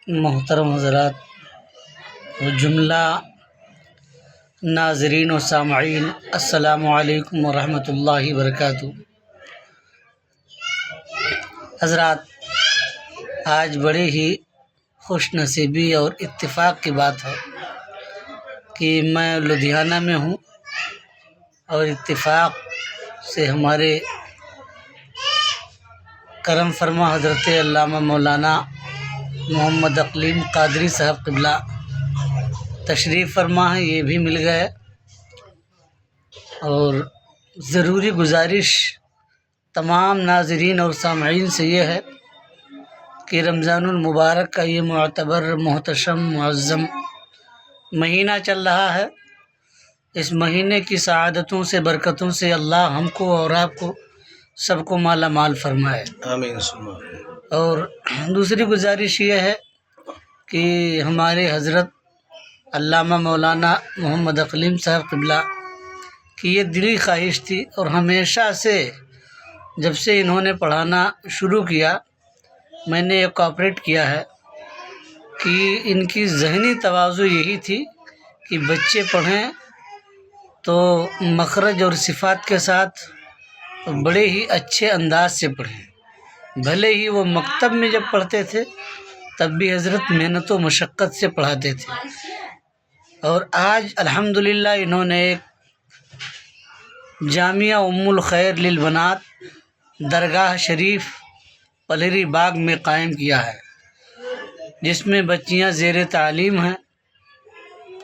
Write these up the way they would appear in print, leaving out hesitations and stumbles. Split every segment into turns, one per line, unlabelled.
محترم حضرات و جملہ ناظرین و سامعین، السلام علیکم ورحمۃ اللہ وبرکاتہ۔ حضرات، آج بڑے ہی خوش نصیبی اور اتفاق کی بات ہے کہ میں لدھیانہ میں ہوں اور اتفاق سے ہمارے کرم فرما حضرت علامہ مولانا محمد اقلیم قادری صاحب قبلہ تشریف فرما ہے، یہ بھی مل گئے۔ اور ضروری گزارش تمام ناظرین اور سامعین سے یہ ہے کہ رمضان المبارک کا یہ معتبر، محتشم، معظم مہینہ چل رہا ہے۔ اس مہینے کی سعادتوں سے، برکتوں سے اللہ ہم کو اور آپ کو سب کو مالا مال فرمائے،
آمین۔
اور دوسری گزارش یہ ہے کہ ہمارے حضرت علامہ مولانا محمد اقلیم صاحب قبلہ کی یہ دلی خواہش تھی، اور ہمیشہ سے جب سے انہوں نے پڑھانا شروع کیا میں نے یہ کوآپریٹ کیا ہے کہ ان کی ذہنی تواضع یہی تھی کہ بچے پڑھیں تو مخرج اور صفات کے ساتھ بڑے ہی اچھے انداز سے پڑھیں۔ بھلے ہی وہ مکتب میں جب پڑھتے تھے تب بھی حضرت محنت و مشقت سے پڑھاتے تھے، اور آج الحمدللہ انہوں نے ایک جامعہ ام الخیر للبنات درگاہ شریف پلہری باغ میں قائم کیا ہے، جس میں بچیاں زیر تعلیم ہیں،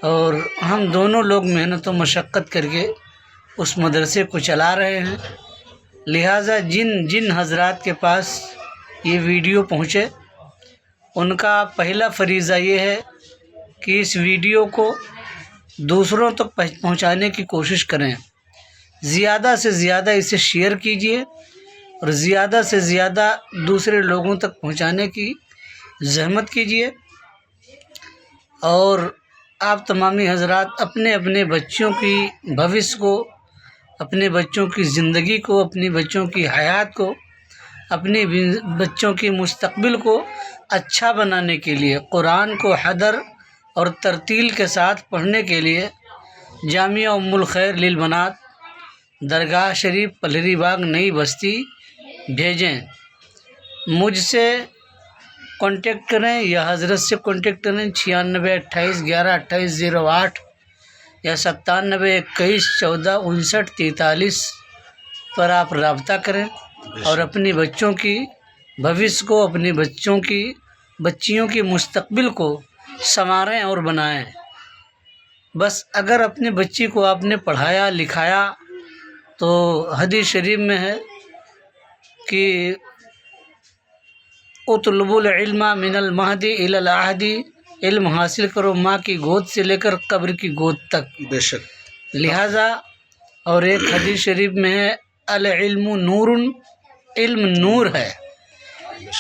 اور ہم دونوں لوگ محنت و مشقت کر کے اس مدرسے کو چلا رہے ہیں۔ لہٰذا جن حضرات کے پاس یہ ویڈیو پہنچے ان کا پہلا فریضہ یہ ہے کہ اس ویڈیو کو دوسروں تک پہنچانے کی کوشش کریں، زیادہ سے زیادہ اسے شیئر کیجیے اور زیادہ سے زیادہ دوسرے لوگوں تک پہنچانے کی زحمت کیجیے۔ اور آپ تمامی حضرات اپنے اپنے بچوں کی بھوش کو، اپنے بچوں کی زندگی کو، اپنی بچوں کی حیات کو، اپنے بچوں کے مستقبل کو اچھا بنانے کے لیے قرآن کو حدر اور ترتیل کے ساتھ پڑھنے کے لیے جامعہ ام الخیر للبنات درگاہ شریف پلہری باغ نئی بستی بھیجیں۔ مجھ سے کانٹیکٹ کریں یا حضرت سے کانٹیکٹ کریں 96 28 11 28 08 یا 97 21 14 59 43 پر آپ رابطہ کریں اور اپنی بچوں کی بھوش کو، اپنی بچیوں کی مستقبل کو سنواریں اور بنائیں۔ بس اگر اپنی بچی کو آپ نے پڑھایا لکھایا تو حدیث شریف میں ہے کہ اطلبوا العلم من المہد الی العہد، علم حاصل کرو ماں کی گود سے لے کر قبر کی گود تک۔
بے شک۔
لہٰذا اور ایک حدیث شریف میں ہے العلم نور، علم نور ہے،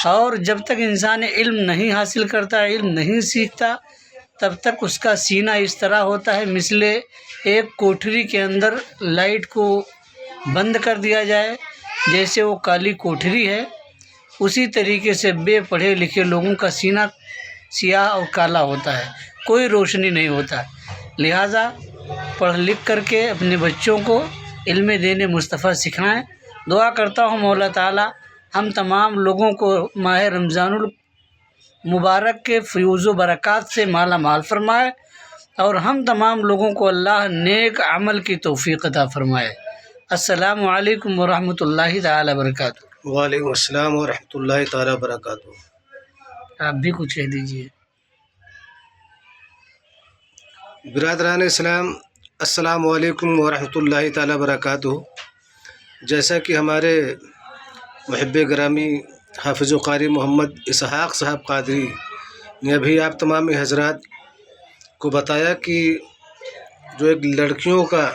اور جب تک انسان علم نہیں حاصل کرتا، علم نہیں سیکھتا، تب تک اس کا سینہ اس طرح ہوتا ہے مثل ایک کوٹھری کے اندر لائٹ کو بند کر دیا جائے، جیسے وہ کالی کوٹھری ہے، اسی طریقے سے بے پڑھے لکھے لوگوں کا سینہ سیاہ اور کالا ہوتا ہے، کوئی روشنی نہیں ہوتا۔ لہٰذا پڑھ لکھ کر کے اپنے بچوں کو علم دین مصطفیٰ سکھائیں۔ دعا کرتا ہوں مولا تعالیٰ ہم تمام لوگوں کو ماہ رمضان المبارک کے فیوز و برکات سے مالا مال فرمائے، اور ہم تمام لوگوں کو اللہ نیک عمل کی توفیق عطا فرمائے۔ السلام علیکم ورحمۃ اللہ تعالیٰ وبرکاتہ۔
وعلیکم السلام ورحمۃ اللہ تعالیٰ وبرکاتہ۔
آپ بھی کچھ کہہ دیجیے۔
برادران اسلام، السلام علیکم ورحمۃ اللہ تعالیٰ وبرکاتہ۔ جیسا کہ ہمارے محب گرامی حافظ و قاری محمد اسحاق صاحب قادری نے ابھی آپ تمام حضرات کو بتایا کہ جو ایک لڑکیوں کا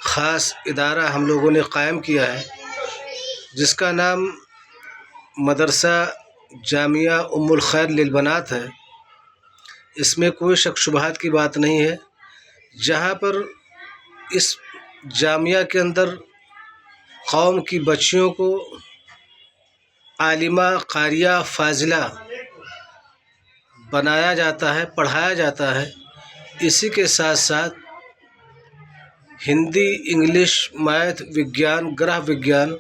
خاص ادارہ ہم لوگوں نے قائم کیا ہے، جس کا نام مدرسہ جامعہ ام الخیر للبنات ہے، اس میں کوئی شک شبہات کی بات نہیں ہے۔ جہاں پر اس جامعہ کے اندر قوم کی بچیوں کو عالمہ، قاریہ، فاضلہ بنایا جاتا ہے، پڑھایا جاتا ہے، اسی کے ساتھ ساتھ ہندی، انگلش، میتھ، وگیان، گرہ وگیان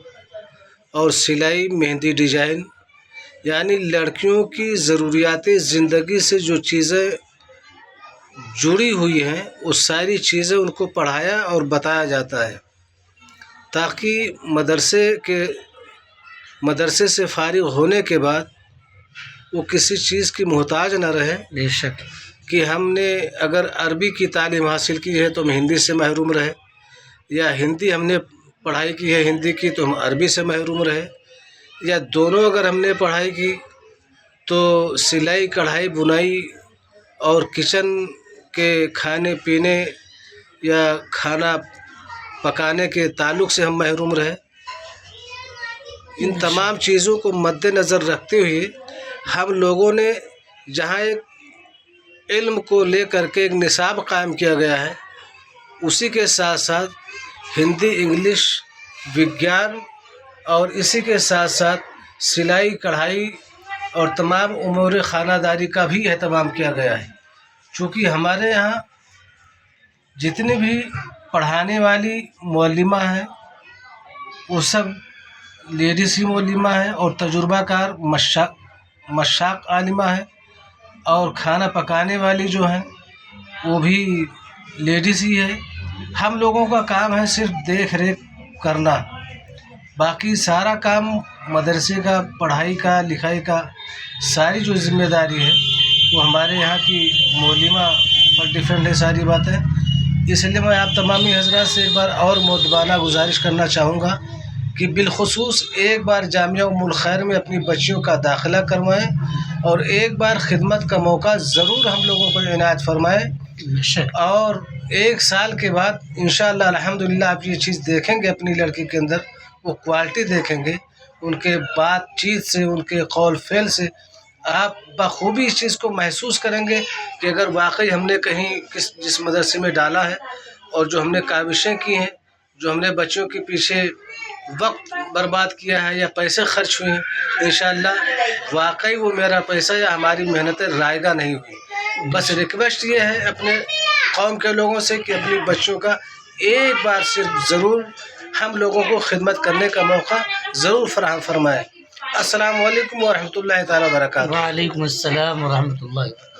اور سلائی، مہندی ڈیزائن، یعنی لڑکیوں کی ضروریات زندگی سے جو چیزیں جڑی ہوئی ہیں وہ ساری چیزیں ان کو پڑھایا اور بتایا جاتا ہے، تاکہ مدرسے سے فارغ ہونے کے بعد وہ کسی چیز کی محتاج نہ رہے
بے شک
کہ ہم نے اگر عربی کی تعلیم حاصل کی ہے تو ہم ہندی سے محروم رہے، یا ہندی ہم نے پڑھائی کی ہے ہندی کی تو ہم عربی سے محروم رہے، یا دونوں اگر ہم نے پڑھائی کی تو سلائی، کڑھائی، بنائی اور کچن کے کھانے پینے یا کھانا پکانے کے تعلق سے ہم محروم رہے۔ ان تمام چیزوں کو مد نظر رکھتے ہوئے ہم لوگوں نے جہاں ایک علم کو لے کر کے ایک نصاب قائم کیا گیا ہے، اسی کے ساتھ ساتھ ہندی، انگلش، وگیان اور اسی کے ساتھ ساتھ سلائی، کڑھائی اور تمام امور خانہ داری کا بھی اہتمام کیا گیا ہے، چونکہ ہمارے یہاں جتنی بھی پڑھانے والی معلمہ ہیں وہ سب لیڈیز ہی معلمہ ہیں، اور تجربہ کار مشاق عالمہ ہیں، اور کھانا پکانے والی جو ہیں وہ بھی لیڈیز ہی ہے۔ ہم لوگوں کا کام ہے صرف دیکھ ریکھ کرنا، باقی سارا کام مدرسے کا، پڑھائی کا، لکھائی کا ساری جو ذمہ داری ہے وہ ہمارے یہاں کی معلمہ پر ڈیپینڈ ہے ساری باتیں۔ اس لیے میں آپ تمامی حضرات سے ایک بار اور مؤدبانہ گزارش کرنا چاہوں گا کہ بالخصوص ایک بار جامعہ ام الخیر میں اپنی بچیوں کا داخلہ کروائیں، اور ایک بار خدمت کا موقع ضرور ہم لوگوں کو عنایت فرمائیں، اور 1 سال کے بعد انشاءاللہ الحمدللہ آپ یہ چیز دیکھیں گے اپنی لڑکی کے اندر، وہ کوالٹی دیکھیں گے، ان کے بات چیت سے، ان کے قول فعل سے آپ بخوبی اس چیز کو محسوس کریں گے کہ اگر واقعی ہم نے کہیں جس مدرسے میں ڈالا ہے اور جو ہم نے کاوشیں کی ہیں، جو ہم نے بچوں کے پیچھے وقت برباد کیا ہے یا پیسے خرچ ہوئے ہیں، انشاءاللہ واقعی وہ میرا پیسہ یا ہماری محنتیں رائگاں نہیں ہوئی۔ بس ریکویسٹ یہ ہے اپنے قوم کے لوگوں سے کہ اپنی بچوں کا ایک بار صرف ضرور ہم لوگوں کو خدمت کرنے کا موقع ضرور فراہم فرمائیں۔ السلام علیکم ورحمۃ اللہ تعالیٰ وبرکاتہ۔
وعلیکم السلام ورحمۃ اللہ۔